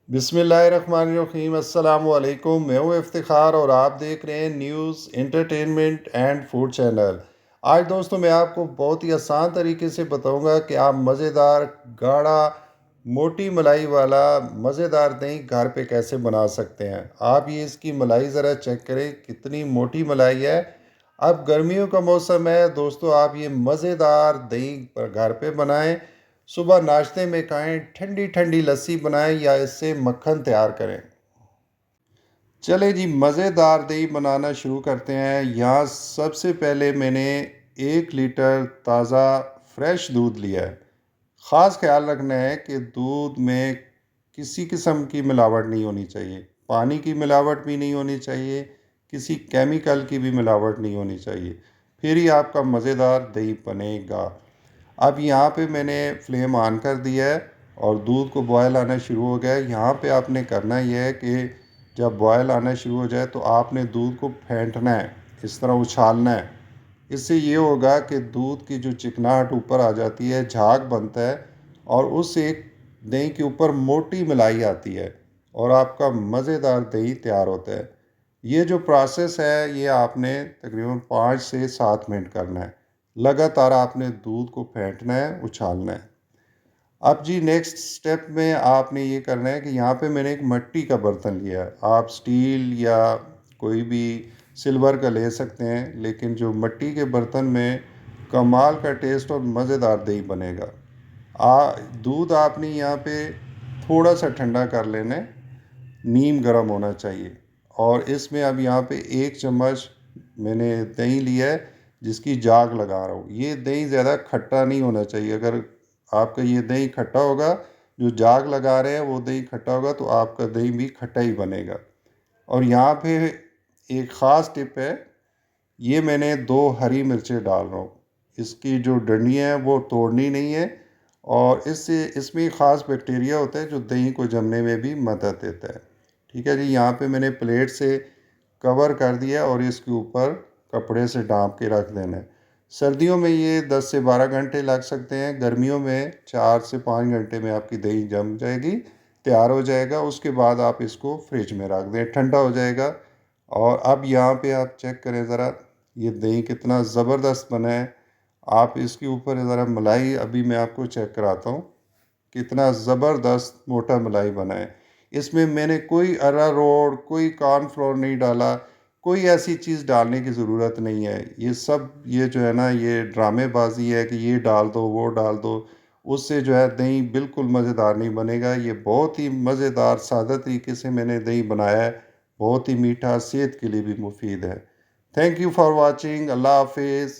बिस्मिल्लाहिर्रहमानिर्रहीम अस्सलामुअलैकुम। मैं हूँ इफ्तिखार और आप देख रहे हैं news entertainment and food channel. आज दोस्तों मैं आपको बहुत ही आसान तरीके से बताऊंगा कि आप मज़ेदार गाढ़ा मोटी मलाई वाला मज़ेदार दही घर पे कैसे बना सकते हैं। आप ये इसकी मलाई ज़रा चेक करें कितनी मोटी मलाई है। अब गर्मियों का मौसम है दोस्तों, आप ये मज़ेदार दही घर पे बनाएं, सुबह नाश्ते में खाएं, ठंडी ठंडी लस्सी बनाएं या इससे मक्खन तैयार करें। चले जी मज़ेदार दही बनाना शुरू करते हैं। यहाँ सबसे पहले मैंने 1 लीटर ताज़ा फ्रेश दूध लिया है। ख़ास ख्याल रखना है कि दूध में किसी किस्म की मिलावट नहीं होनी चाहिए, पानी की मिलावट भी नहीं होनी चाहिए, किसी केमिकल की भी मिलावट नहीं होनी चाहिए, फिर ही आपका मज़ेदार दही बनेगा। अब यहाँ पे मैंने फ्लेम ऑन कर दिया है और दूध को बॉयल आना शुरू हो गया है। यहाँ पे आपने करना यह है कि जब बॉयल आना शुरू हो जाए तो आपने दूध को फेंटना है, इस तरह उछालना है। इससे ये होगा कि दूध की जो चिकनाहट ऊपर आ जाती है, झाग बनता है और उस एक दही के ऊपर मोटी मलाई आती है और आपका मज़ेदार दही तैयार होता है। ये जो प्रोसेस है ये आपने तकरीबन 5 से 7 मिनट करना है। लगातार आपने दूध को फेंटना है, उछालना है। अब जी नेक्स्ट स्टेप में आपने ये करना है कि यहाँ पे मैंने एक मिट्टी का बर्तन लिया है। आप स्टील या कोई भी सिल्वर का ले सकते हैं, लेकिन जो मिट्टी के बर्तन में कमाल का टेस्ट और मज़ेदार दही बनेगा। दूध आपने यहाँ पे थोड़ा सा ठंडा कर लेना है, नीम गर्म होना चाहिए। और इसमें अब यहाँ पे 1 चम्मच मैंने दही लिया है जिसकी जाग लगा रहा हूँ। ये दही ज़्यादा खट्टा नहीं होना चाहिए। अगर आपका ये दही खट्टा होगा, जो जाग लगा रहे हैं वो दही खट्टा होगा तो आपका दही भी खट्टा ही बनेगा। और यहाँ पे एक ख़ास टिप है, ये मैंने 2 हरी मिर्चें डाल रहा हूँ। इसकी जो डंडियाँ हैं वो तोड़नी नहीं है और इससे इसमें ख़ास बैक्टीरिया होता है जो दही को जमने में भी मदद देता है। ठीक है जी, यहाँ पे मैंने प्लेट से कवर कर दिया और इसके ऊपर कपड़े से ढाँप के रख देना है। सर्दियों में ये 10 से 12 घंटे लग सकते हैं, गर्मियों में 4 से 5 घंटे में आपकी दही जम जाएगी, तैयार हो जाएगा। उसके बाद आप इसको फ्रिज में रख दें, ठंडा हो जाएगा। और अब यहाँ पे आप चेक करें ज़रा, ये दही कितना ज़बरदस्त बना है। आप इसके ऊपर ज़रा मलाई अभी मैं आपको चेक कराता हूँ, कितना ज़बरदस्त मोटा मलाई बना है। इसमें मैंने कोई अरारोट, कोई कॉर्नफ्लोर नहीं डाला, कोई ऐसी चीज़ डालने की ज़रूरत नहीं है। ये सब ये जो है ना, ये ड्रामेबाजी है कि ये डाल दो, वो डाल दो, उससे जो है दही बिल्कुल मज़ेदार नहीं बनेगा। ये बहुत ही मज़ेदार सादा तरीके से मैंने दही बनाया है, बहुत ही मीठा, सेहत के लिए भी मुफीद है। Thank you for watching. अल्लाह हाफिज़।